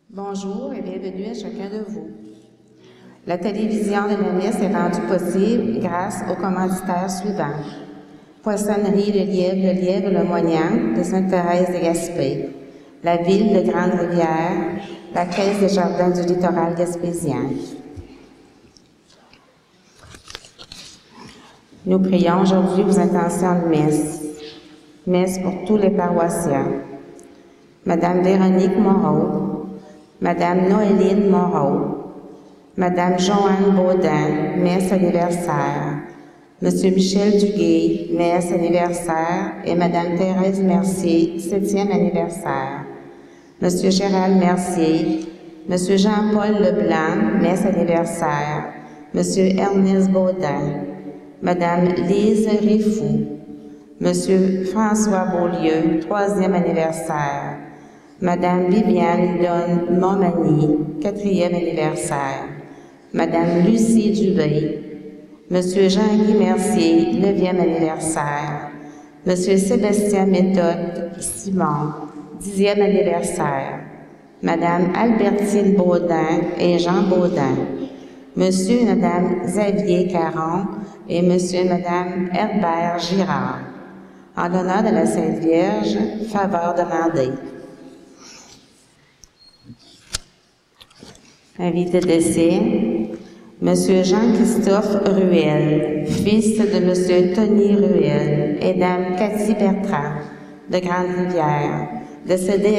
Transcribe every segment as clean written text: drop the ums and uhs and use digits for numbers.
Bonjour et bienvenue à chacun de vous. La télévision de la messe est rendue possible grâce aux commanditaires suivants. Poissonnerie Le Lièvre Le Moignant de Sainte-Thérèse de Gaspé, la Ville de Grande-Rivière, la Caisse des Jardins du littoral gaspésien. Nous prions aujourd'hui aux intentions de messe. Messe pour tous les paroissiens. Madame Véronique Moreau, Madame Noéline Moreau, Madame Joanne Baudin, messe anniversaire, Monsieur Michel Duguay, messe anniversaire, et Madame Thérèse Mercier, 7e anniversaire, Monsieur Gérald Mercier, Monsieur Jean-Paul Leblanc, messe anniversaire, Monsieur Ernest Baudin, Madame Lise Rifoux, Monsieur François Beaulieu, 3e anniversaire, Madame Viviane Donne Montmagny, 4e anniversaire, Madame Lucie Dubé, Monsieur Jean-Guy Mercier, 9e anniversaire, Monsieur Sébastien Méthode Simon, 10e anniversaire, Madame Albertine Baudin et Jean Baudin, Monsieur et Madame Xavier Caron et Monsieur et Madame Herbert Girard. En l'honneur de la Sainte Vierge, faveur demandée. Invité décès, Monsieur Jean-Christophe Ruel, fils de Monsieur Tony Ruel et Dame Cathy Bertrand, de Grande-Rivière, décédé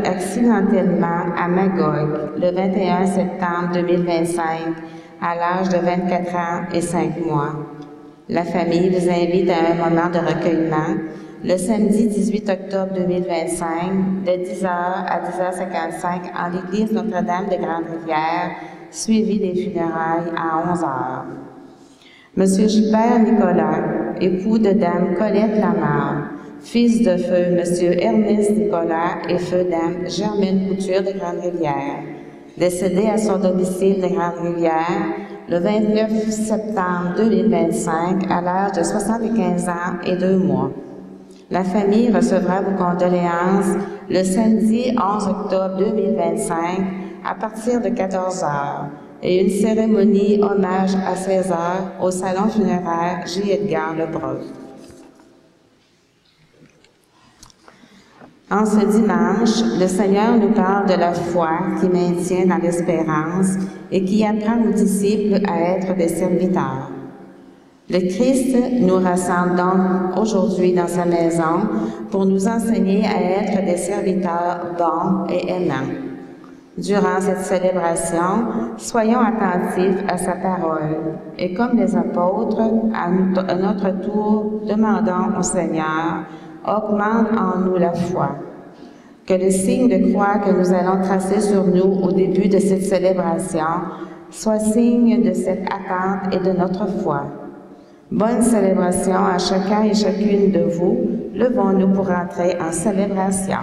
accidentellement à Magog le 21 septembre 2025 à l'âge de 24 ans et 5 mois. La famille vous invite à un moment de recueillement le samedi 18 octobre 2025 de 10h à 10h55 en l'église Notre-Dame de Grande-Rivière, suivi des funérailles à 11h. Monsieur Gilbert Nicolas, époux de Dame Colette Lamarre, fils de feu Monsieur Ernest Nicolas et feu Dame Germaine Couture de Grande-Rivière, décédé à son domicile de Grande-Rivière le 29 septembre 2025 à l'âge de 75 ans et 2 mois. La famille recevra vos condoléances le samedi 11 octobre 2025 à partir de 14h et une cérémonie hommage à 16h au salon funéraire J. Edgar Lebrun. En ce dimanche, le Seigneur nous parle de la foi qui maintient dans l'espérance et qui apprend aux disciples à être des serviteurs. Le Christ nous rassemble donc aujourd'hui dans sa maison pour nous enseigner à être des serviteurs bons et aimants. Durant cette célébration, soyons attentifs à sa parole et comme les apôtres, à notre tour, demandons au Seigneur, augmente en nous la foi. Que le signe de croix que nous allons tracer sur nous au début de cette célébration soit signe de cette attente et de notre foi. Bonne célébration à chacun et chacune de vous. Levons-nous pour entrer en célébration.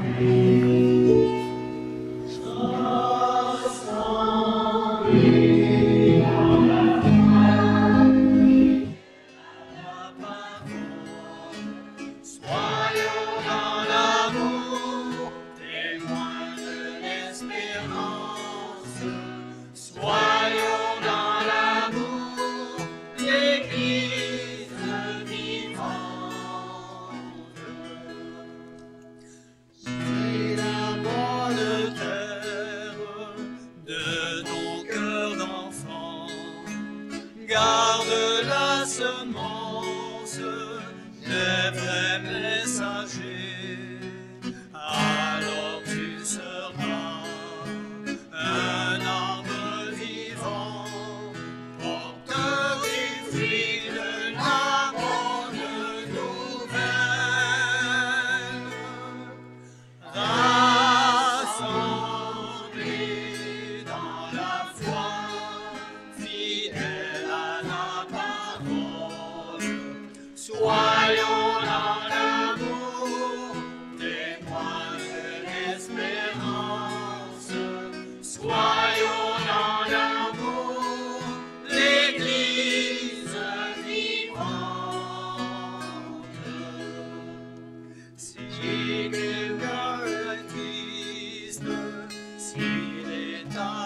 Alors tu seras un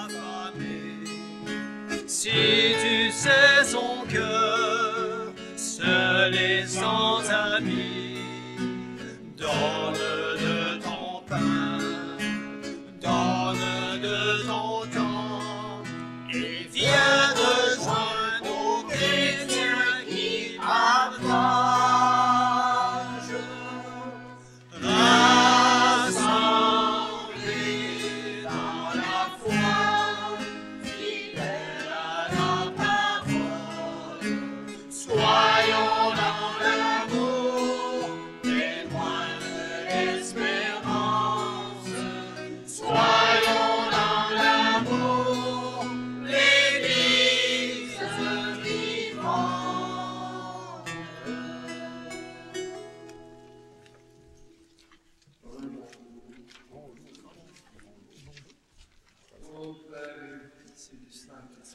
affamé. Si tu sais son cœur, seul et sans ami, donne de ton pain, donne de ton temps, et viens rejoindre aux chrétiens qui partagent. Rassemblés dans la foi, fidèles à la parole, soyons dans l'amour, témoins de l'espérance. Soyons dans l'amour, l'Église vivante.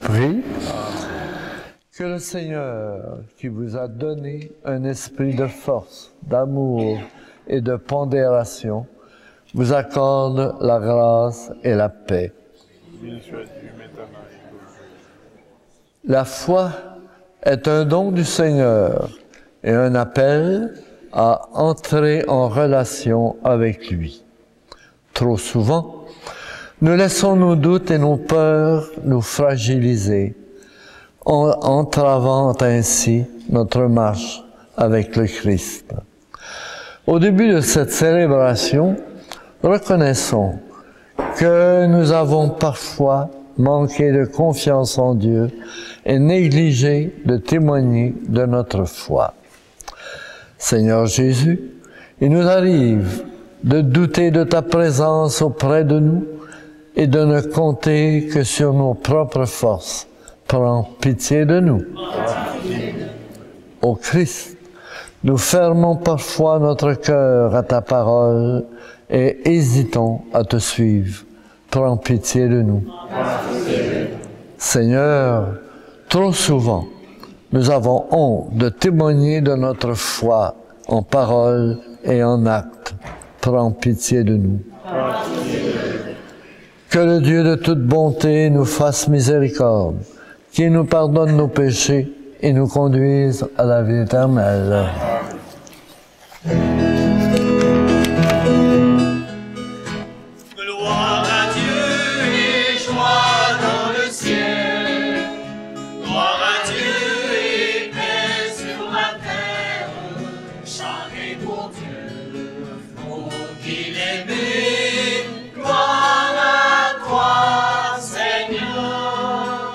Prie. Que le Seigneur, qui vous a donné un esprit de force, d'amour et de pondération, vous accorde la grâce et la paix. La foi est un don du Seigneur et un appel à entrer en relation avec lui. Trop souvent, nous laissons nos doutes et nos peurs nous fragiliser, en entravant ainsi notre marche avec le Christ. Au début de cette célébration, reconnaissons que nous avons parfois manqué de confiance en Dieu et négligé de témoigner de notre foi. Seigneur Jésus, il nous arrive de douter de ta présence auprès de nous et de ne compter que sur nos propres forces. Prends pitié de nous. Ô Christ, nous fermons parfois notre cœur à ta parole et hésitons à te suivre. Prends pitié de nous. Seigneur, trop souvent, nous avons honte de témoigner de notre foi en parole et en acte. Prends pitié de nous. Que le Dieu de toute bonté nous fasse miséricorde, qu'il nous pardonne nos péchés et nous conduise à la vie éternelle. Gloire à Dieu et joie dans le ciel. Gloire à Dieu et paix sur la terre. Chantez pour Dieu, vous qui l'aimez. Gloire à toi, Seigneur.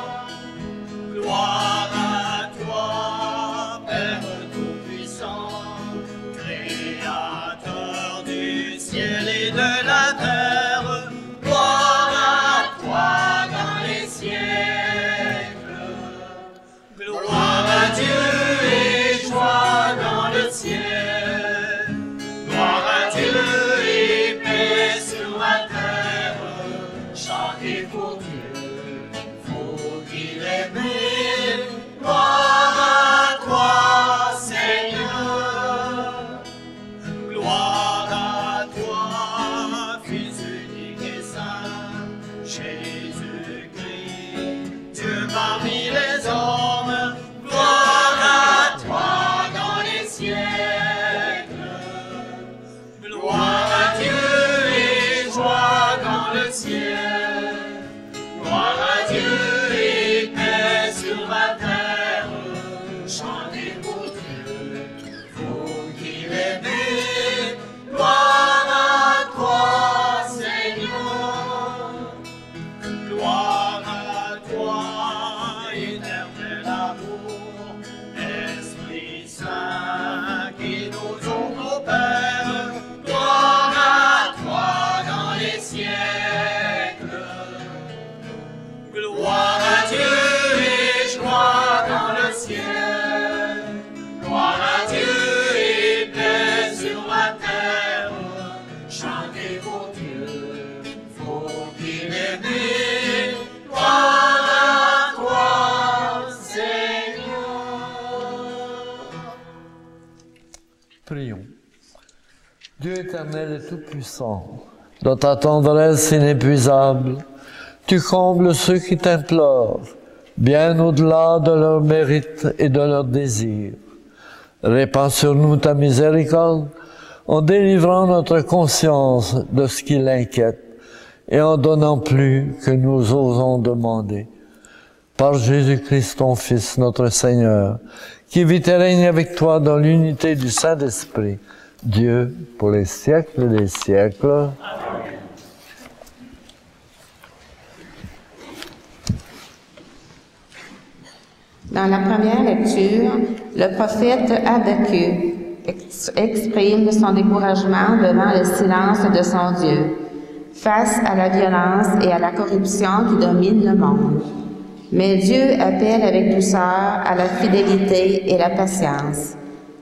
Gloire à toi, Père Tout-Puissant, Créateur du ciel et de la terre. Gloire à toi dans les siècles. Gloire à Dieu et joie dans le ciel. Gloire à Dieu et paix sur la terre. Chantez pour Dieu, vous qui l'aimez. Gloire à toi, Seigneur. Gloire à toi, Fils unique et saint, Jésus-Christ, Dieu parmi les hommes. Gloire à toi dans les siècles. Gloire à Dieu et joie dans le ciel. Gloire à Dieu et paix sur la terre. Chantez pour Dieu, vous qui l'aimez. Gloire à toi, Seigneur. Gloire à toi, éternel amour, Esprit Saint qui nous ouvre au Père. Gloire à toi dans les siècles. Gloire à Dieu et joie dans le ciel. Gloire à Dieu et paix sur la terre. Chantez pour Dieu, vous qui l'aimez. Gloire à toi, Seigneur. Prions. Dieu éternel et tout-puissant, dans ta tendresse inépuisable, Tu combles ceux qui t'implorent, bien au-delà de leurs mérites et de leurs désirs. Répands sur nous ta miséricorde, en délivrant notre conscience de ce qui l'inquiète et en donnant plus que nous osons demander. Par Jésus-Christ, ton Fils, notre Seigneur, qui vit et règne avec toi dans l'unité du Saint-Esprit, Dieu, pour les siècles des siècles. Dans la première lecture, le prophète Habakkuk exprime son découragement devant le silence de son Dieu, face à la violence et à la corruption qui dominent le monde. Mais Dieu appelle avec douceur à la fidélité et la patience,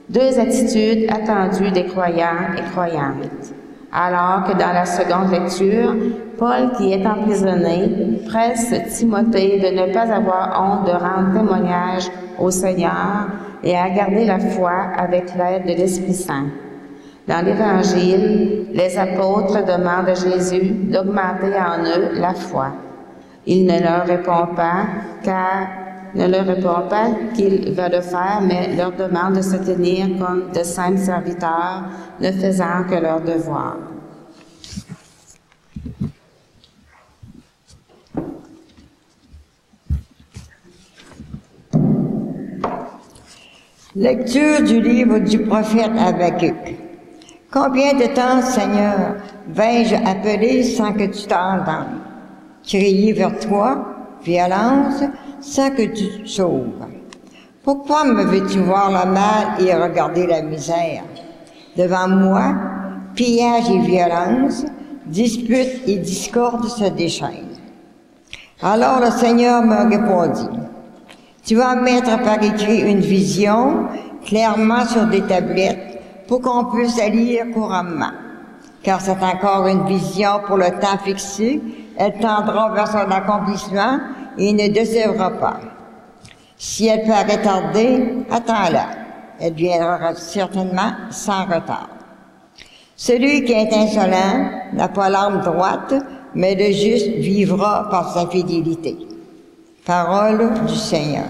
deux attitudes attendues des croyants et croyantes. Alors que dans la seconde lecture, Paul, qui est emprisonné, presse Timothée de ne pas avoir honte de rendre témoignage au Seigneur et à garder la foi avec l'aide de l'Esprit Saint. Dans l'Évangile, les apôtres demandent à Jésus d'augmenter en eux la foi. Il ne leur répond pas qu'il va le faire, mais leur demande de se tenir comme de simples serviteurs, ne faisant que leur devoir. Lecture du livre du prophète Habakkuk. Combien de temps, Seigneur, vais-je appeler sans que tu t'entendes? Crier vers toi, violence, sans que tu te sauves. Pourquoi me veux-tu voir le mal et regarder la misère? Devant moi, pillage et violence, dispute et discorde se déchaînent. Alors le Seigneur me répondit, tu vas mettre par écrit une vision, clairement sur des tablettes, pour qu'on puisse la lire couramment. Car c'est encore une vision pour le temps fixé, elle tendra vers son accomplissement et ne décevra pas. Si elle paraît tarder, attends-la. Elle viendra certainement sans retard. Celui qui est insolent n'a pas l'âme droite, mais le juste vivra par sa fidélité. Parole du Seigneur.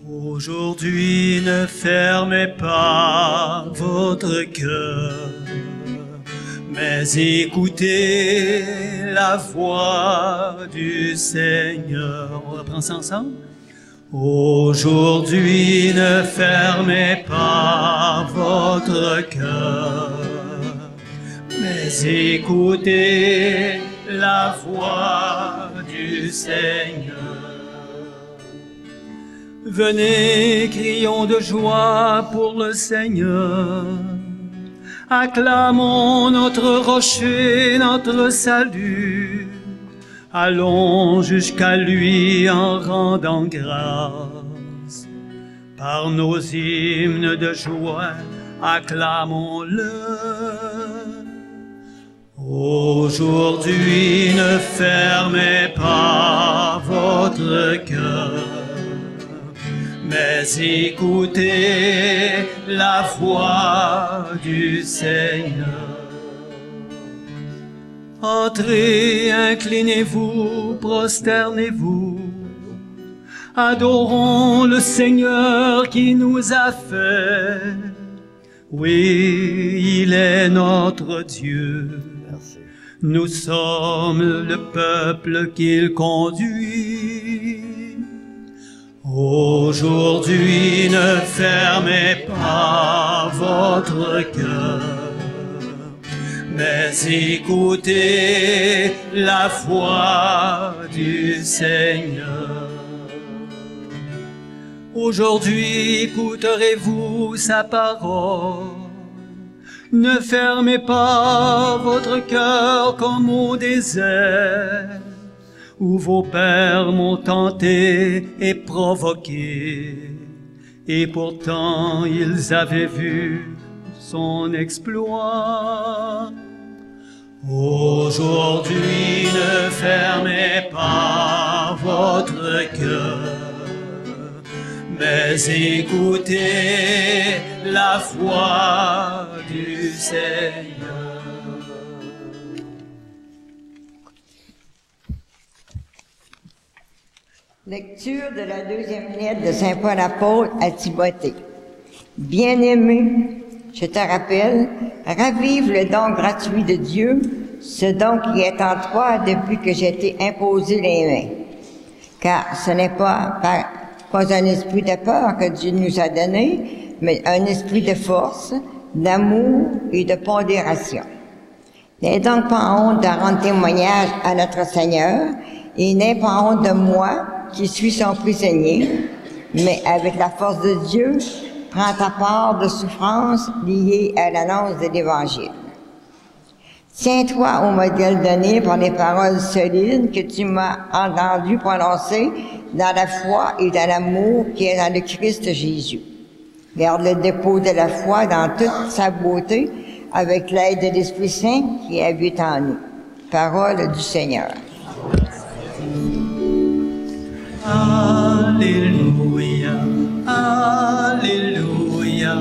Aujourd'hui, ne fermez pas votre cœur, mais écoutez la voix du Seigneur. On reprend ça ensemble. Aujourd'hui, ne fermez pas votre cœur, mais écoutez la voix du Seigneur. Venez, crions de joie pour le Seigneur. Acclamons notre rocher, notre salut. Allons jusqu'à lui en rendant grâce. Par nos hymnes de joie, acclamons-le. Aujourd'hui, ne fermez pas votre cœur, mais écoutez la voix du Seigneur. Entrez, inclinez-vous, prosternez-vous. Adorons le Seigneur qui nous a fait. Oui, il est notre Dieu. Nous sommes le peuple qu'il conduit. Aujourd'hui, ne fermez pas votre cœur, mais écoutez la voix du Seigneur. Aujourd'hui, écouterez-vous sa parole. Ne fermez pas votre cœur comme au désert, où vos pères m'ont tenté et provoqué, et pourtant ils avaient vu son exploit. Aujourd'hui, ne fermez pas votre cœur, mais écoutez la voix du du Seigneur. Lecture de la deuxième lettre de Saint Paul apôtre à Timothée. Bien-aimé, je te rappelle, ravive le don gratuit de Dieu, ce don qui est en toi depuis que j'ai été imposé les mains. Car ce n'est pas un esprit de peur que Dieu nous a donné, mais un esprit de force, d'amour et de pondération. N'aie donc pas honte de rendre témoignage à notre Seigneur, et n'aie pas honte de moi, qui suis son prisonnier, mais avec la force de Dieu, prends ta part de souffrance liée à l'annonce de l'Évangile. Tiens-toi au modèle donné par les paroles solides que tu m'as entendu prononcer dans la foi et dans l'amour qui est dans le Christ Jésus. Garde le dépôt de la foi dans toute sa beauté avec l'aide de l'Esprit Saint qui habite en nous. Parole du Seigneur. Alléluia, Alléluia,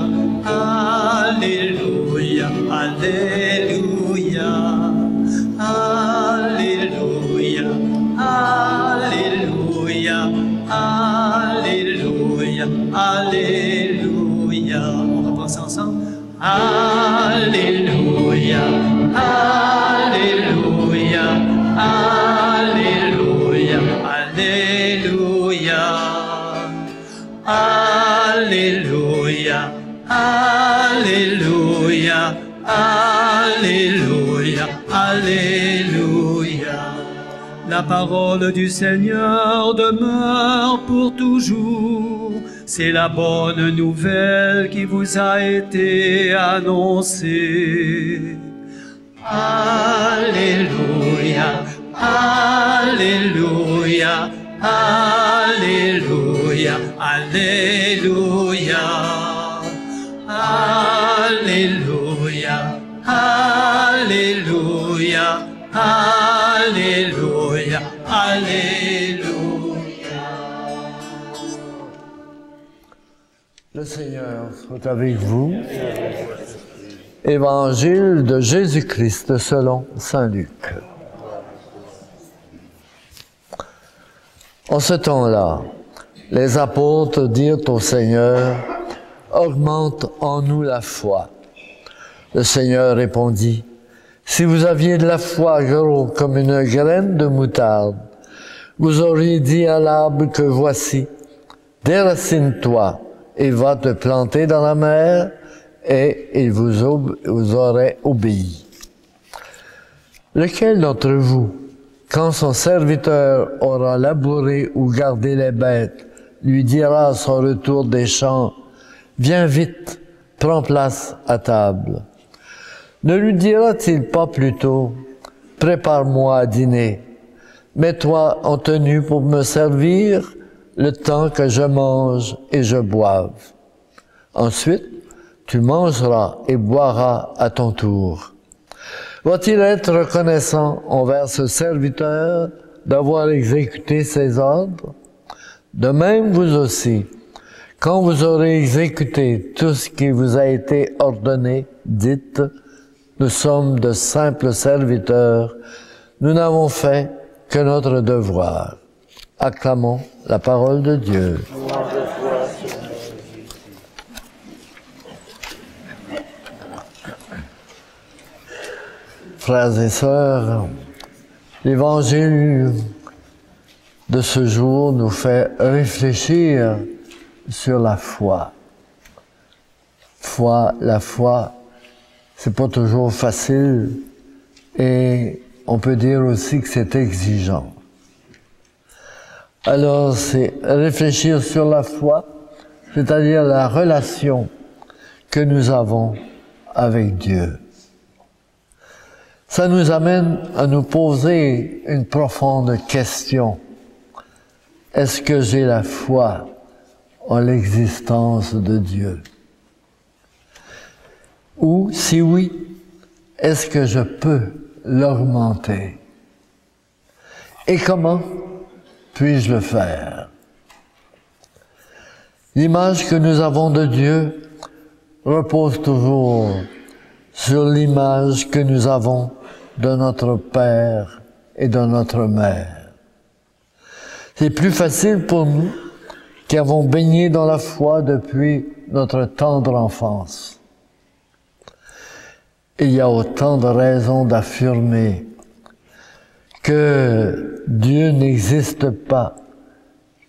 Alléluia, Alléluia, Alléluia, Alléluia, Alléluia, Alléluia. On va passer ensemble. Alléluia, Alléluia, Alléluia, Alléluia, Alléluia, Alléluia, Alléluia, Alléluia. La parole du Seigneur demeure pour toujours. C'est la bonne nouvelle qui vous a été annoncée. Alléluia, Alléluia, Alléluia, Alléluia, Alléluia, Alléluia, Alléluia, Alléluia. Le Seigneur soit avec vous. Évangile de Jésus-Christ selon saint Luc. En ce temps-là, les apôtres dirent au Seigneur, « Augmente en nous la foi. » Le Seigneur répondit, « Si vous aviez de la foi gros comme une graine de moutarde, vous auriez dit à l'arbre que voici, déracine-toi et va te planter dans la mer, et il vous aurait obéi. Lequel d'entre vous, quand son serviteur aura labouré ou gardé les bêtes, lui dira à son retour des champs, « Viens vite, prends place à table. » Ne lui dira-t-il pas plutôt, « Prépare-moi à dîner, mets-toi en tenue pour me servir le temps que je mange et je boive. Ensuite, tu mangeras et boiras à ton tour. » Va-t-il être reconnaissant envers ce serviteur d'avoir exécuté ses ordres? De même, vous aussi, quand vous aurez exécuté tout ce qui vous a été ordonné, dites, « Nous sommes de simples serviteurs, nous n'avons fait que notre devoir. » Acclamons la parole de Dieu. Frères et sœurs, l'Évangile de ce jour nous fait réfléchir sur la foi. La foi, c'est pas toujours facile et on peut dire aussi que c'est exigeant. Alors, c'est réfléchir sur la foi, c'est-à-dire la relation que nous avons avec Dieu. Ça nous amène à nous poser une profonde question. Est-ce que j'ai la foi en l'existence de Dieu? Ou, si oui, est-ce que je peux l'augmenter? Et comment puis-je le faire? L'image que nous avons de Dieu repose toujours sur l'image que nous avons de notre Père et de notre Mère. C'est plus facile pour nous qui avons baigné dans la foi depuis notre tendre enfance. Il y a autant de raisons d'affirmer que Dieu n'existe pas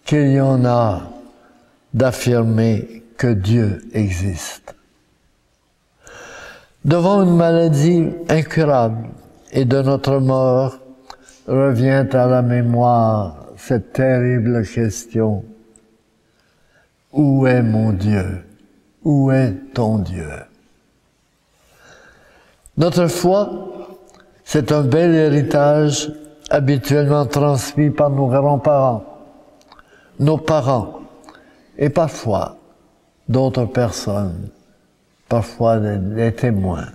qu'il y en a d'affirmer que Dieu existe. Devant une maladie incurable et de notre mort, revient à la mémoire cette terrible question. Où est mon Dieu? Où est ton Dieu? Notre foi, c'est un bel héritage habituellement transmis par nos grands-parents, nos parents et parfois d'autres personnes, parfois des témoins.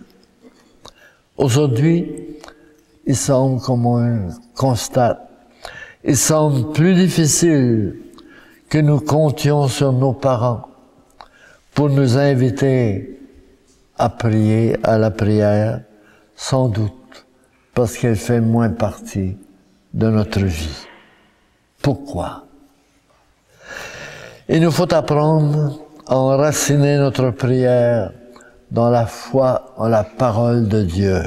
Aujourd'hui, il semble, comme on constate, il semble plus difficile que nous comptions sur nos parents pour nous inviter à prier à la prière, sans doute parce qu'elle fait moins partie de notre vie. Pourquoi? Il nous faut apprendre à enraciner notre prière dans la foi en la parole de Dieu,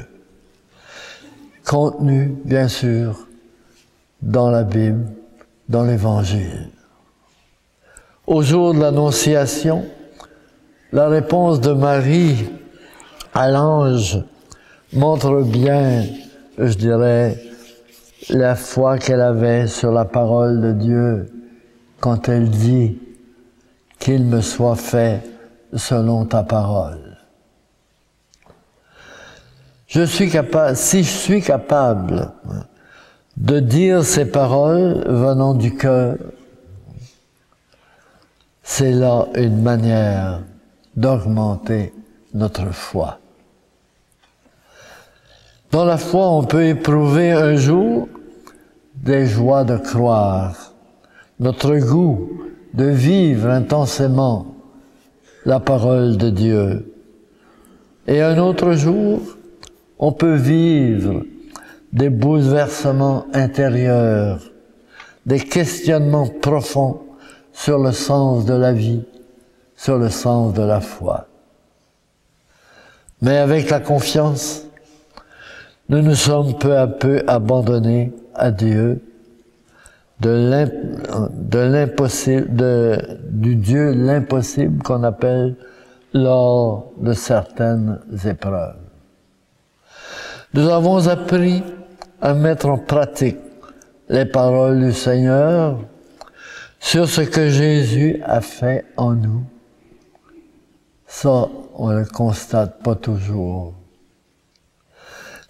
contenue, bien sûr, dans la Bible, dans l'Évangile. Au jour de l'Annonciation, la réponse de Marie à l'ange montre bien, je dirais, la foi qu'elle avait sur la parole de Dieu quand elle dit « Qu'il me soit fait selon ta parole ». Si je suis capable de dire ces paroles venant du cœur, c'est là une manière d'augmenter notre foi. Dans la foi, on peut éprouver un jour des joies de croire, notre goût de vivre intensément la parole de Dieu. Et un autre jour, on peut vivre des bouleversements intérieurs, des questionnements profonds sur le sens de la vie, sur le sens de la foi. Mais avec la confiance, nous nous sommes peu à peu abandonnés à Dieu, du Dieu l'impossible qu'on appelle lors de certaines épreuves. Nous avons appris à mettre en pratique les paroles du Seigneur sur ce que Jésus a fait en nous. Ça, on ne le constate pas toujours.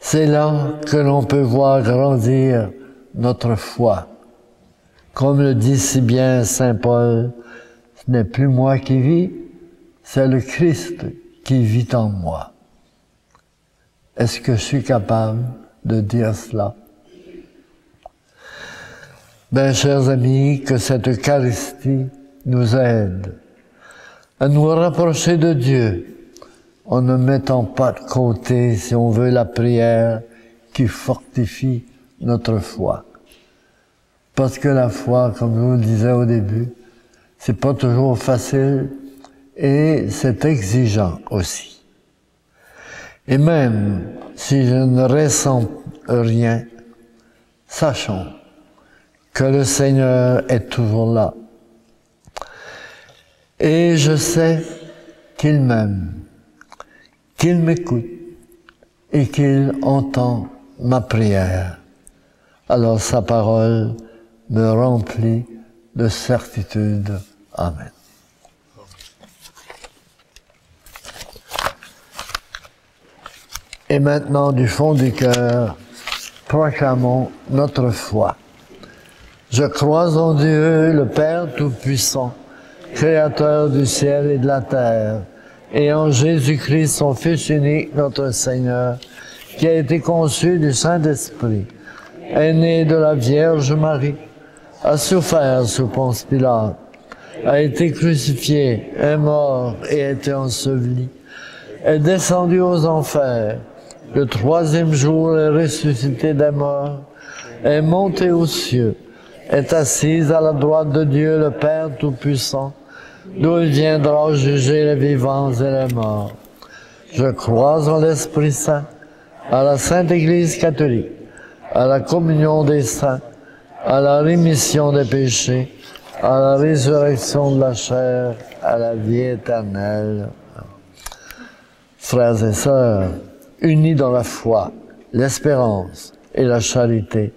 C'est là que l'on peut voir grandir notre foi. Comme le dit si bien saint Paul, ce n'est plus moi qui vis, c'est le Christ qui vit en moi. Est-ce que je suis capable de dire cela? Bien, chers amis, que cette Eucharistie nous aide à nous rapprocher de Dieu en ne mettant pas de côté, si on veut, la prière qui fortifie notre foi. Parce que la foi, comme je vous le disais au début, c'est pas toujours facile et c'est exigeant aussi. Et même si je ne ressens rien, sachons que le Seigneur est toujours là. Et je sais qu'il m'aime, qu'il m'écoute et qu'il entend ma prière. Alors sa parole me remplit de certitude. Amen. Et maintenant, du fond du cœur, proclamons notre foi. Je crois en Dieu, le Père Tout-Puissant, Créateur du ciel et de la terre, et en Jésus-Christ, son Fils unique, notre Seigneur, qui a été conçu du Saint-Esprit, est né de la Vierge Marie, a souffert sous Ponce Pilate, a été crucifié, est mort et a été enseveli, est descendu aux enfers. Le troisième jour est ressuscité des morts, est monté aux cieux, est assise à la droite de Dieu le Père Tout-Puissant, d'où il viendra juger les vivants et les morts. Je crois en l'Esprit Saint, à la Sainte Église catholique, à la communion des saints, à la rémission des péchés, à la résurrection de la chair, à la vie éternelle. Frères et sœurs, unis dans la foi, l'espérance et la charité,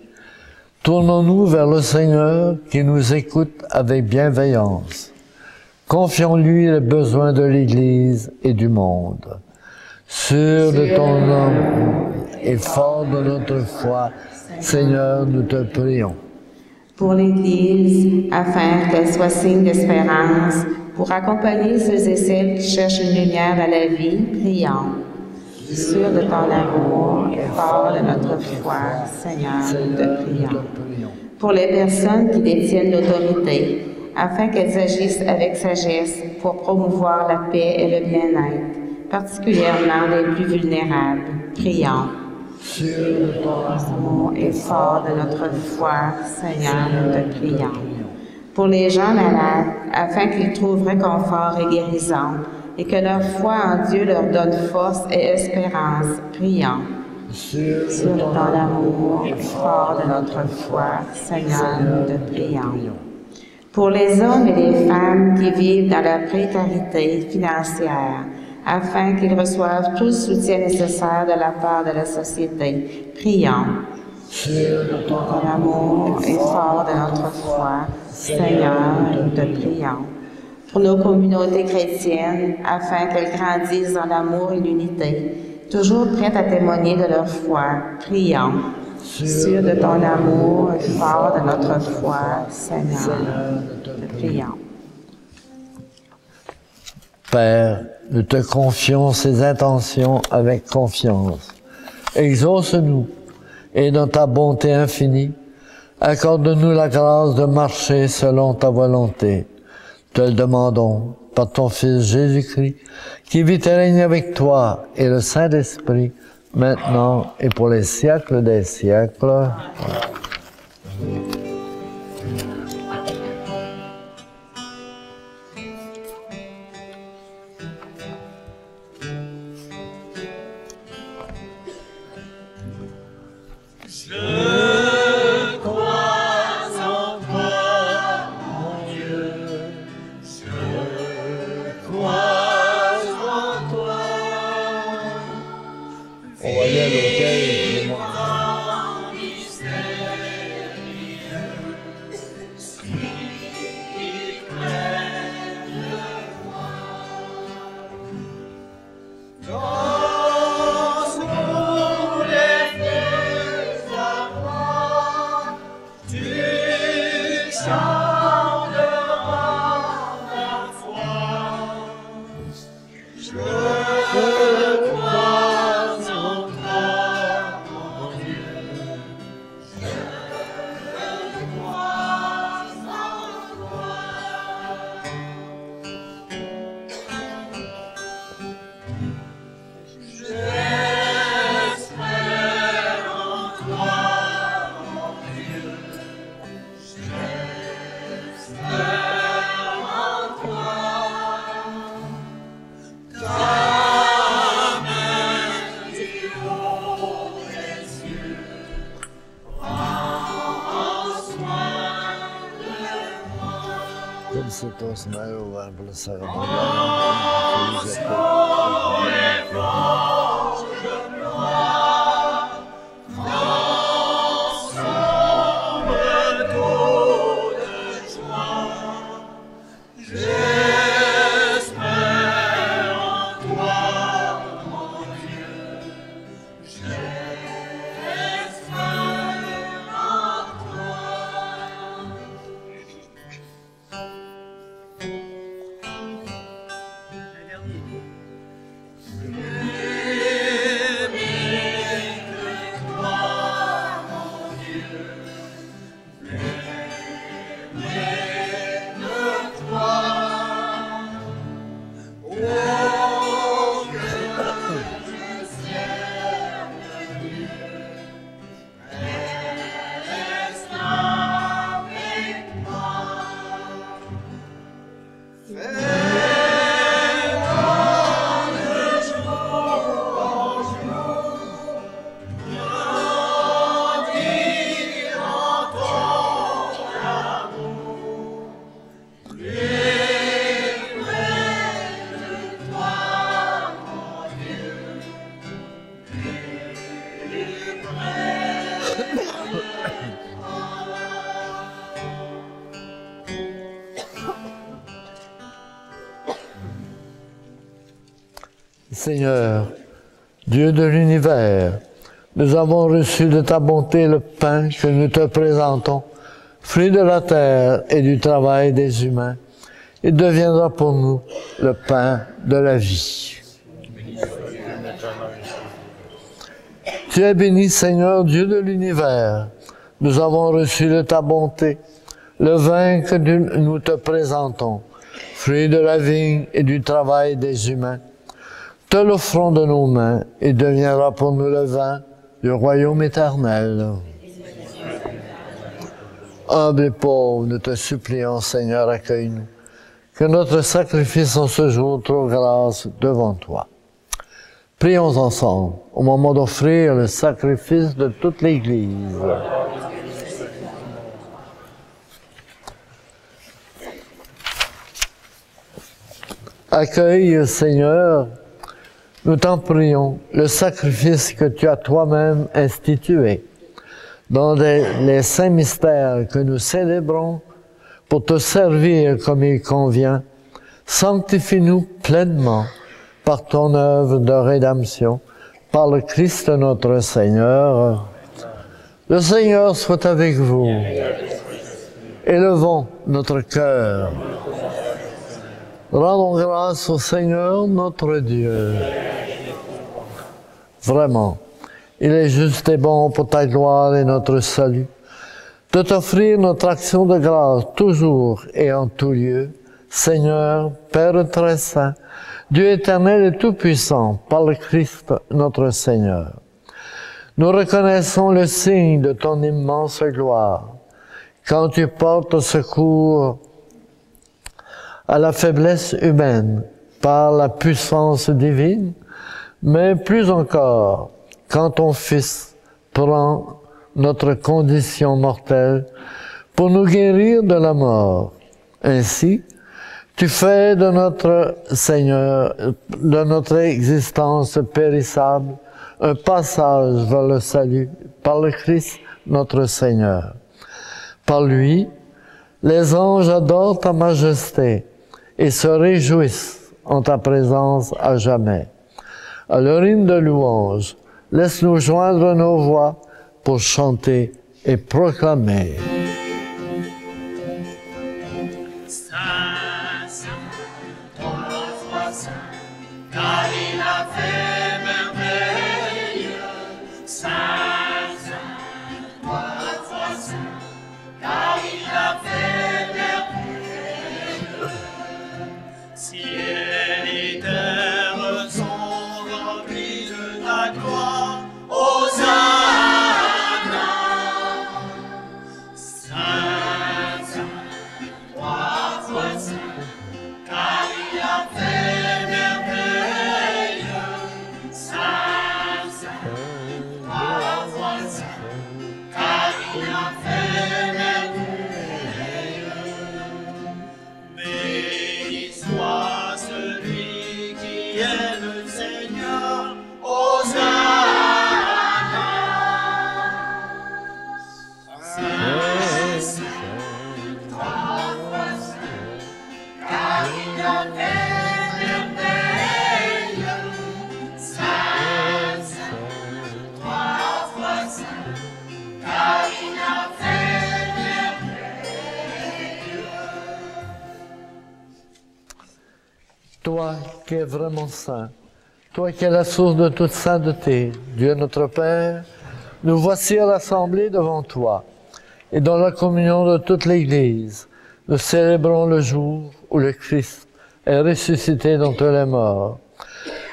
tournons-nous vers le Seigneur qui nous écoute avec bienveillance. Confions-lui les besoins de l'Église et du monde. Sûr de ton amour et fort de notre foi, Seigneur, nous te prions. Pour l'Église, afin qu'elle soit signe d'espérance, pour accompagner ceux et celles qui cherchent une lumière à la vie, prions. Sûr de ton amour et fort de notre foi, Seigneur, nous te prions. Pour les personnes qui détiennent l'autorité, afin qu'elles agissent avec sagesse pour promouvoir la paix et le bien-être, particulièrement les plus vulnérables, prions. Sûr de ton amour et fort de notre foi, Seigneur, nous te prions. Pour les gens malades, afin qu'ils trouvent réconfort et guérison, et que leur foi en Dieu leur donne force et espérance, prions. Sûr de ton amour et fort de notre foi, Seigneur, nous te prions. Pour les hommes et les femmes qui vivent dans la précarité financière, afin qu'ils reçoivent tout le soutien nécessaire de la part de la société, prions. Sûr de ton amour et fort de notre foi, Seigneur, nous te prions. Pour nos communautés chrétiennes, afin qu'elles grandissent dans l'amour et l'unité, toujours prêtes à témoigner de leur foi, prions. Sûr de ton amour et fort de notre foi, Seigneur, nous te prions. Père, nous te confions ces intentions avec confiance. Exauce-nous et dans ta bonté infinie, accorde-nous la grâce de marcher selon ta volonté. Te le demandons par ton Fils Jésus-Christ, qui vit et règne avec toi et le Saint-Esprit, maintenant et pour les siècles des siècles. Je crois en toi, mon Dieu. Je crois en toi. On va aller à l'hôtel. Grand mystérieux, qui près de moi. Dans tous les feux d'avant, tu chanteras la foi. Je crois en toi, mon Dieu. Je crois en toi. J'espère en toi, mon Dieu. J'espère en toi. Ta main du haut des cieux prend soin de moi. Comme c'est ton Seigneur ouvert pour le sacerdoce. Haut et fort, je crois dans son retour de joie. J'espère en toi, mon Dieu. J'espère en toi. Un dernier. Seigneur, Dieu de l'univers, nous avons reçu de ta bonté le pain que nous te présentons, fruit de la terre et du travail des humains. Il deviendra pour nous le pain de la vie. Tu es béni, Seigneur, Dieu de l'univers. Nous avons reçu de ta bonté le vin que nous te présentons, fruit de la vigne et du travail des humains. Te l'offrons de nos mains et deviendra pour nous le vin du royaume éternel. Humble et pauvre, nous te supplions, Seigneur, accueille-nous. Que notre sacrifice en ce jour trouve grâce devant toi. Prions ensemble au moment d'offrir le sacrifice de toute l'Église. Accueille, Seigneur, nous t'en prions, le sacrifice que tu as toi-même institué dans les saints mystères que nous célébrons pour te servir comme il convient. Sanctifie-nous pleinement par ton œuvre de rédemption, par le Christ notre Seigneur. Le Seigneur soit avec vous. Élevons notre cœur. Rendons grâce au Seigneur notre Dieu. Vraiment, il est juste et bon pour ta gloire et notre salut, de t'offrir notre action de grâce toujours et en tout lieu, Seigneur, Père très saint, Dieu éternel et tout-puissant, par le Christ notre Seigneur. Nous reconnaissons le signe de ton immense gloire, quand tu portes secours à la faiblesse humaine par la puissance divine, mais plus encore, quand ton Fils prend notre condition mortelle pour nous guérir de la mort. Ainsi, tu fais de notre Seigneur, de notre existence périssable, un passage vers le salut par le Christ notre Seigneur. Par lui, les anges adorent ta majesté et se réjouissent en ta présence à jamais. À leur hymne de louange, laisse-nous joindre nos voix pour chanter et proclamer. Saint, Saint, ton nom soit saint, car il a fait merveille. Saint, Saint, ton nom soit saint, car il a fait merveille. Ciel et terre sont remplis de ta gloire. Hosanna. Saint, Saint, toi, toi saint, car il a fait merveille. Saint, Saint, toi, saint, car il a fait merveille. Béni soit celui qui est le Seigneur. Hosanna. Toi qui es vraiment saint, toi qui es la source de toute sainteté, Dieu notre Père, nous voici rassemblés devant toi, et dans la communion de toute l'Église, nous célébrons le jour où le Christ est ressuscité d'entre les morts.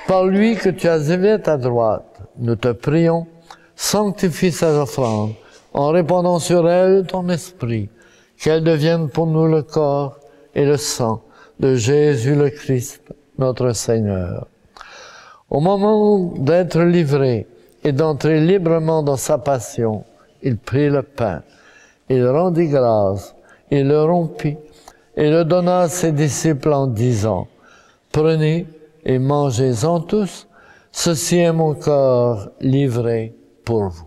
Par lui que tu as élevé à ta droite, nous te prions, sanctifie ces offrandes, en répandant sur elles ton esprit, qu'elles deviennent pour nous le corps et le sang de Jésus le Christ, notre Seigneur. Au moment d'être livré et d'entrer librement dans sa passion, il prit le pain, il rendit grâce, il le rompit et le donna à ses disciples en disant, « Prenez et mangez-en tous, ceci est mon corps livré pour vous. »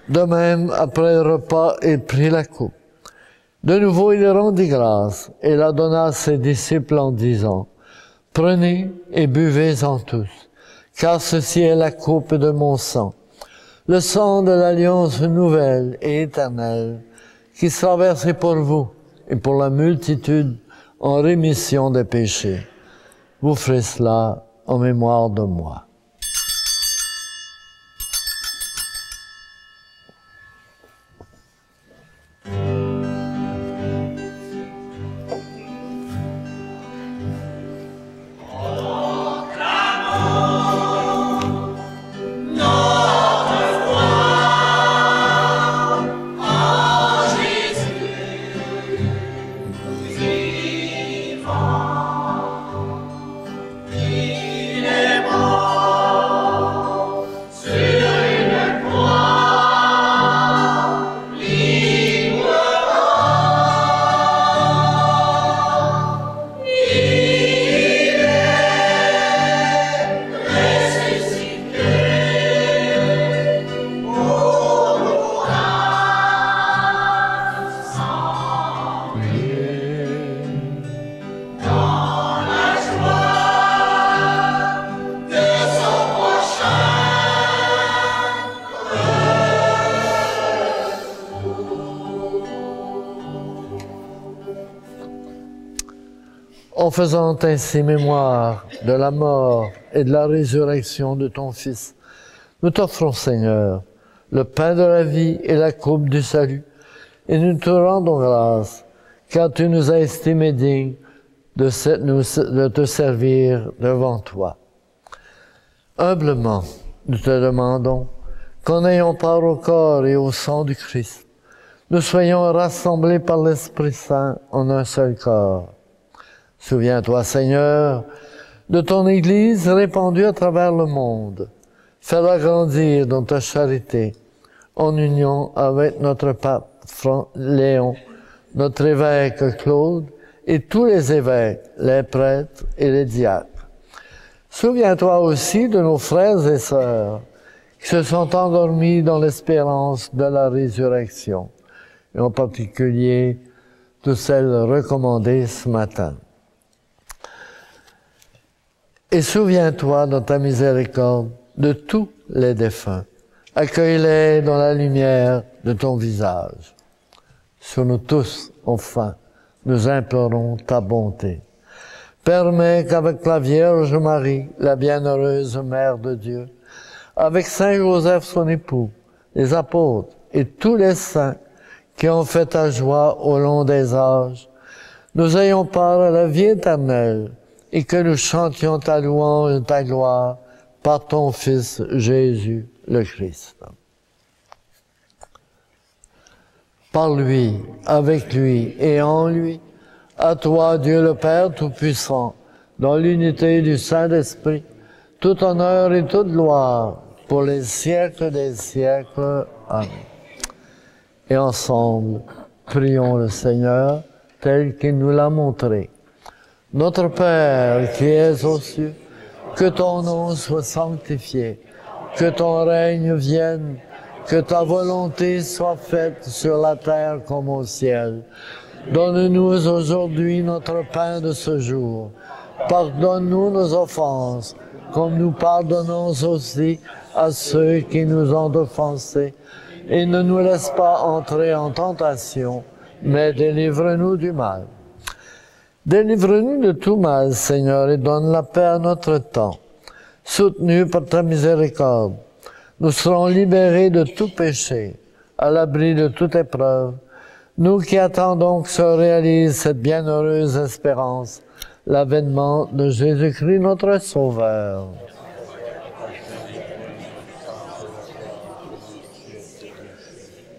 De même, après le repas, il prit la coupe. De nouveau, il rendit grâce et la donna à ses disciples en disant, « Prenez et buvez-en tous, car ceci est la coupe de mon sang, le sang de l'alliance nouvelle et éternelle, qui sera versé pour vous et pour la multitude en rémission des péchés. Vous ferez cela en mémoire de moi. » En faisant ainsi mémoire de la mort et de la résurrection de ton Fils, nous t'offrons, Seigneur, le pain de la vie et la coupe du salut, et nous te rendons grâce, car tu nous as estimés dignes de te servir devant toi. Humblement, nous te demandons qu'en ayant part au corps et au sang du Christ, nous soyons rassemblés par l'Esprit Saint en un seul corps. Souviens-toi, Seigneur, de ton Église répandue à travers le monde. Fais-la grandir dans ta charité, en union avec notre pape Léon, notre évêque Claude et tous les évêques, les prêtres et les diacres. Souviens-toi aussi de nos frères et sœurs qui se sont endormis dans l'espérance de la résurrection, et en particulier toutes celles recommandées ce matin. Et souviens-toi dans ta miséricorde de tous les défunts. Accueille-les dans la lumière de ton visage. Sur nous tous, enfin, nous implorons ta bonté. Permets qu'avec la Vierge Marie, la bienheureuse Mère de Dieu, avec Saint Joseph son époux, les apôtres et tous les saints qui ont fait ta joie au long des âges, nous ayons part à la vie éternelle, et que nous chantions ta louange et ta gloire par ton Fils Jésus le Christ. Par lui, avec lui et en lui, à toi, Dieu le Père Tout-Puissant, dans l'unité du Saint-Esprit, tout honneur et toute gloire pour les siècles des siècles. Amen. Et ensemble, prions le Seigneur tel qu'il nous l'a montré. Notre Père qui es aux cieux, que ton nom soit sanctifié, que ton règne vienne, que ta volonté soit faite sur la terre comme au ciel. Donne-nous aujourd'hui notre pain de ce jour. Pardonne-nous nos offenses, comme nous pardonnons aussi à ceux qui nous ont offensés. Et ne nous laisse pas entrer en tentation, mais délivre-nous du mal. Délivre-nous de tout mal, Seigneur, et donne la paix à notre temps. Soutenus par ta miséricorde, nous serons libérés de tout péché, à l'abri de toute épreuve, nous qui attendons que se réalise cette bienheureuse espérance, l'avènement de Jésus-Christ notre Sauveur.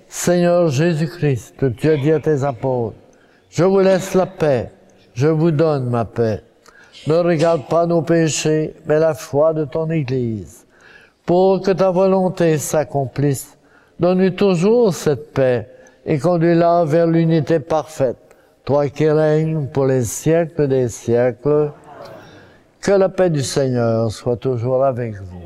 Seigneur Jésus-Christ, tu as dit à tes apôtres, « Je vous laisse la paix, je vous donne ma paix. Ne regarde pas nos péchés, mais la foi de ton Église. Pour que ta volonté s'accomplisse, donne-lui toujours cette paix et conduis-la vers l'unité parfaite, toi qui règnes pour les siècles des siècles. Que la paix du Seigneur soit toujours avec vous.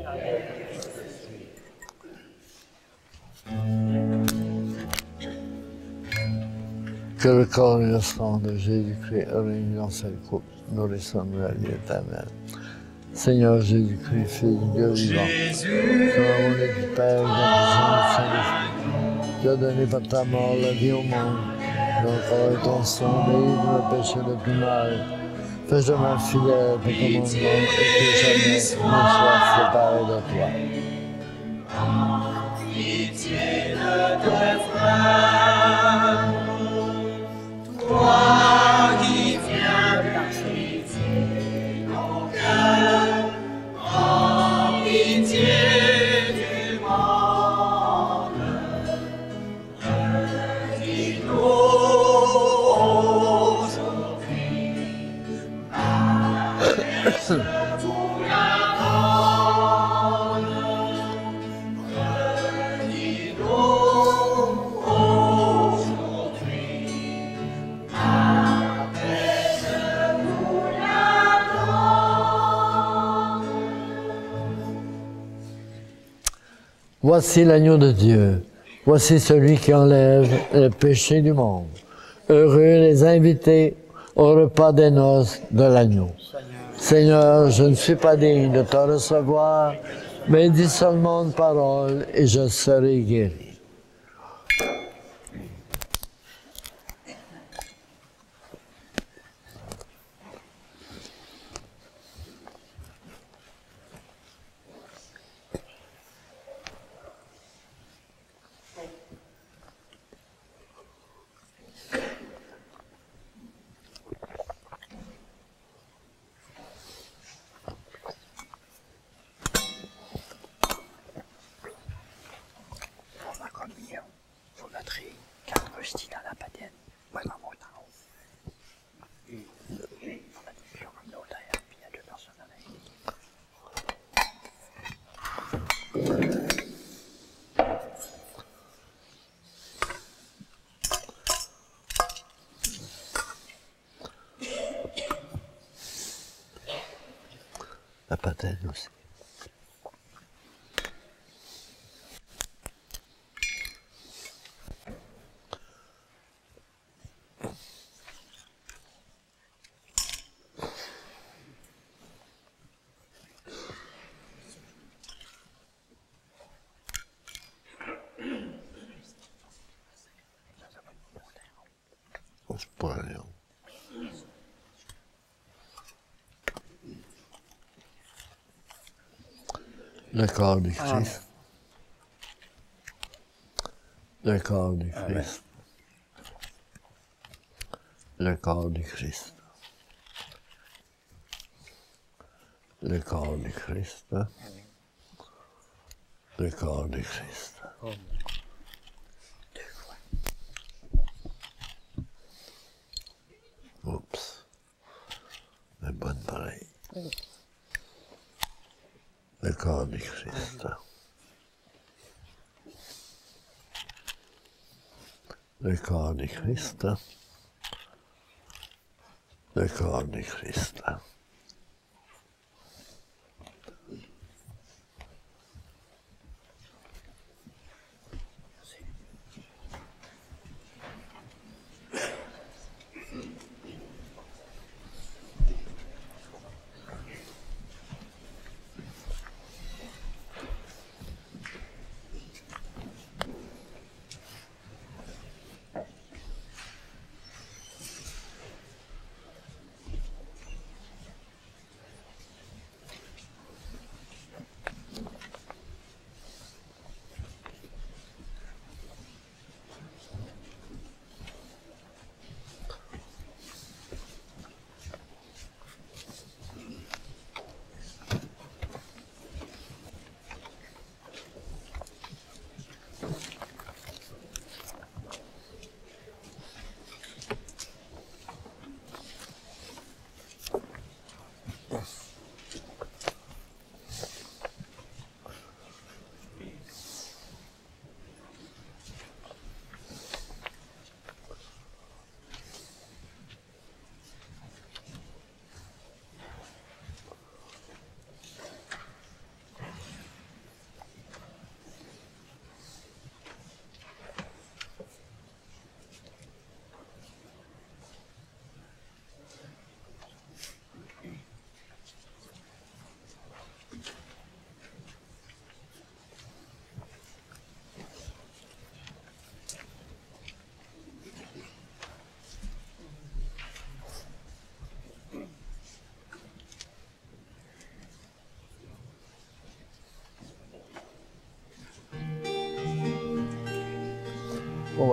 que le corps et le sang de Jésus-Christ réunis dans cette coupe nourrissons-nous la vie éternelle. Seigneur Jésus-Christ, Fils du Dieu vivant, sur la volée du Père, dans le Saint-Esprit, tu as donné par ta mort la vie au monde, donc avec ton sang, délivre le péché de tout mal. Fais de ma fidèle tes commandements et que jamais ne sois séparé de toi. Pitié de tes frères, toi qui tiens pitié nos cœurs, en pitié du monde, dis-nous aujourd'hui, pour la Voici l'agneau de Dieu, voici celui qui enlève le péché du monde. Heureux les invités au repas des noces de l'agneau. Seigneur, je ne suis pas digne de te recevoir, mais dis seulement une parole et je serai guéri. La patène aussi. C'est pas rien. Le corps du Christ. Le corps du Christ. Le corps du Christ. Le corps du Christ. Le corps du Christ. Oups. La bonne pareille. Le corps du Christ. Le corps du Christ. Le corps du Christ.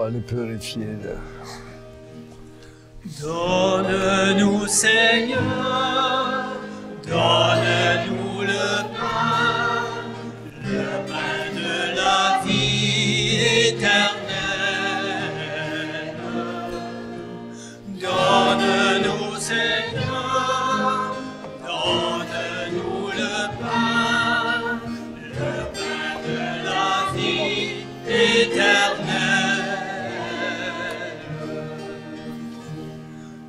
va les purifier. Là. Donne-nous, Seigneur, donne-nous le pain de la vie éternelle. Donne-nous, Seigneur, donne-nous le pain de la vie éternelle.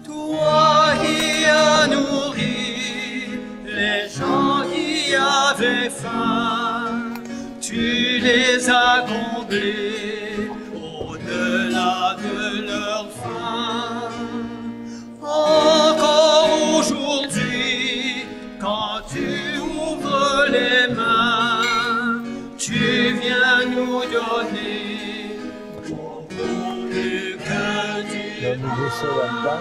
Toi qui as nourri les gens qui avaient faim, tu les as comblés au-delà de leur faim. Encore aujourd'hui, quand tu ouvres les mains, tu viens nous donner beaucoup plus que du pain.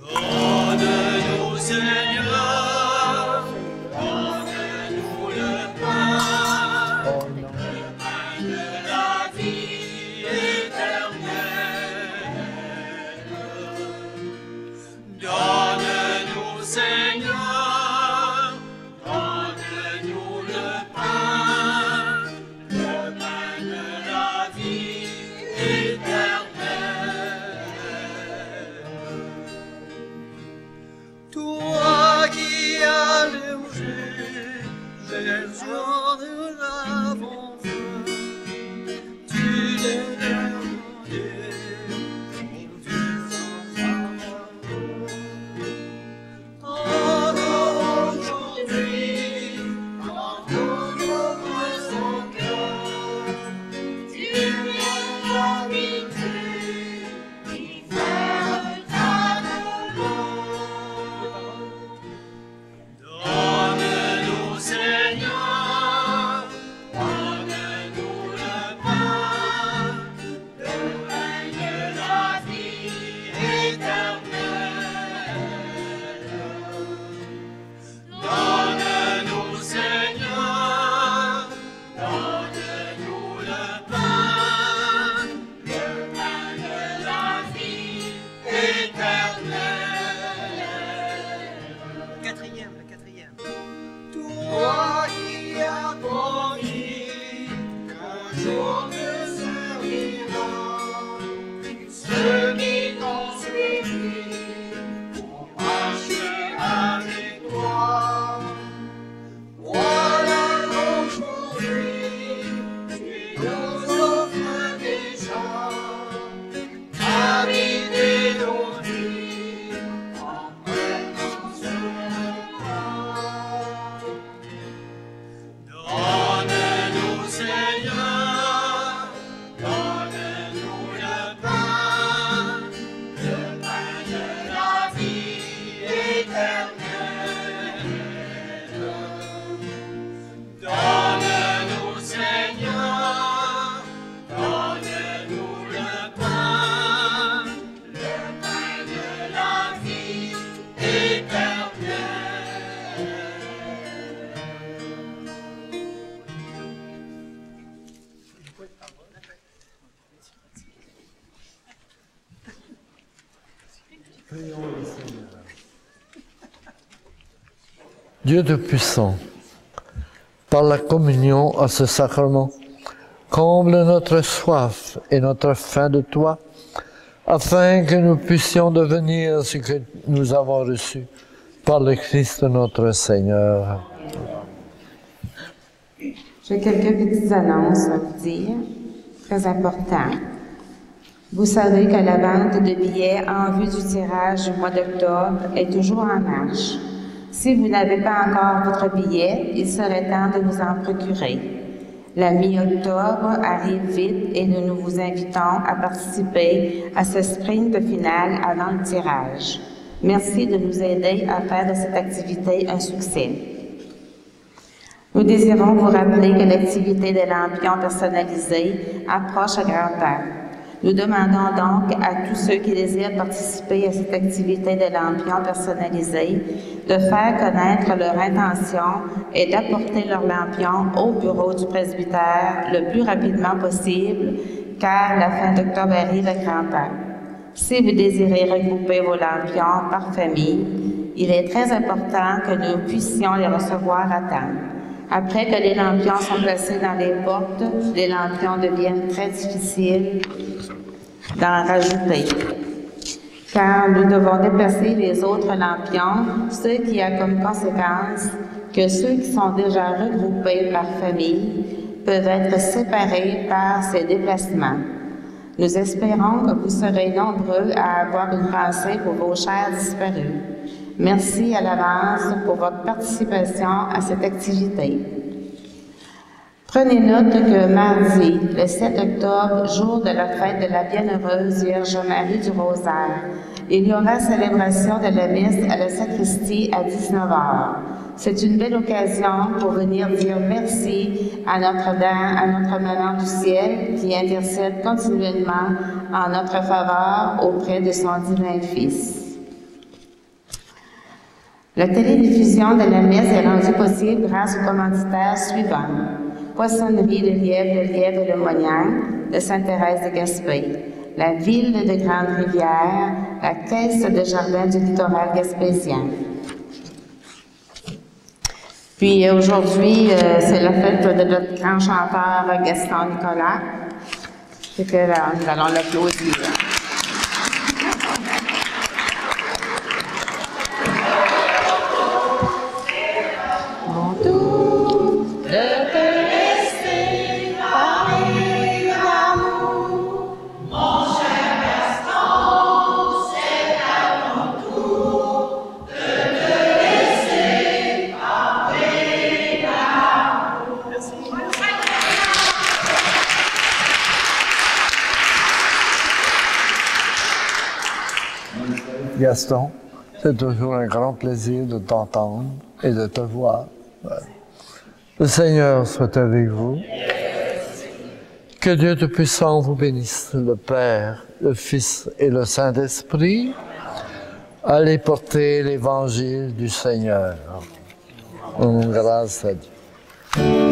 Donne-nous, Seigneur, donne-nous le pain de la vie éternelle. Donne-nous, Seigneur, donne-nous le pain de la vie éternelle. Toi qui as longé les jours de l'avant-fin, tu les as rendus sans abandon. Encore aujourd'hui, quand on ouvre son cœur, tu viens l'habiter, y faire ta Donne-nous, Seigneur, donne-nous le pain de la vie éternelle. Donne-nous, Seigneur, donne-nous le pain de la vie éternelle. Quatrième. Toi qui as promis qu'un jour te servira, ceux qui t'ont suivi pour marcher avec toi. Voilà qu'aujourd'hui, tu nous offres déjà habiter nos vies en prenant ce repas. Donne-nous, Seigneur, donne-nous le pain de la vie éternelle. Donne-nous, Seigneur, donne-nous le pain de la vie éternelle. Dieu Tout-Puissant, par la communion à ce sacrement, comble notre soif et notre faim de toi, afin que nous puissions devenir ce que nous avons reçu par le Christ notre Seigneur. J'ai quelques petites annonces à vous dire, très importantes. Vous savez que la vente de billets en vue du tirage du mois d'octobre est toujours en marche. Si vous n'avez pas encore votre billet, il serait temps de vous en procurer. La mi-octobre arrive vite et nous vous invitons à participer à ce sprint final avant le tirage. Merci de nous aider à faire de cette activité un succès. Nous désirons vous rappeler que l'activité des lampions personnalisés approche à grands pas. Nous demandons donc à tous ceux qui désirent participer à cette activité de lampions personnalisés de faire connaître leur intention et d'apporter leurs lampions au bureau du presbytère le plus rapidement possible, car la fin d'octobre arrive à grands pas. Si vous désirez regrouper vos lampions par famille, il est très important que nous puissions les recevoir à temps. Après que les lampions sont placés dans les portes, les lampions deviennent très difficiles d'en rajouter, car nous devons déplacer les autres lampions, ce qui a comme conséquence que ceux qui sont déjà regroupés par famille peuvent être séparés par ces déplacements. Nous espérons que vous serez nombreux à avoir une pensée pour vos chers disparus. Merci à l'avance pour votre participation à cette activité. Prenez note que mardi, le 7 octobre, jour de la fête de la Bienheureuse Vierge Marie du Rosaire, il y aura célébration de la messe à la sacristie à 19h. C'est une belle occasion pour venir dire merci à Notre-Dame, à notre Maman du Ciel, qui intercède continuellement en notre faveur auprès de son divin Fils. La télédiffusion de la messe est rendue possible grâce aux commanditaires suivants. Poissonnerie Le Lièvre et le Moignac de Sainte-Thérèse de Gaspé, la Ville de Grande-Rivière, la Caisse de Jardin du Littoral gaspésien. Puis aujourd'hui, c'est la fête de notre grand chanteur Gaston Nicolas. C'est que là, nous allons l'applaudir. Gaston, c'est toujours un grand plaisir de t'entendre et de te voir. Le Seigneur soit avec vous. Que Dieu Tout-Puissant vous bénisse, le Père, le Fils et le Saint-Esprit. Allez porter l'évangile du Seigneur. Grâce à Dieu.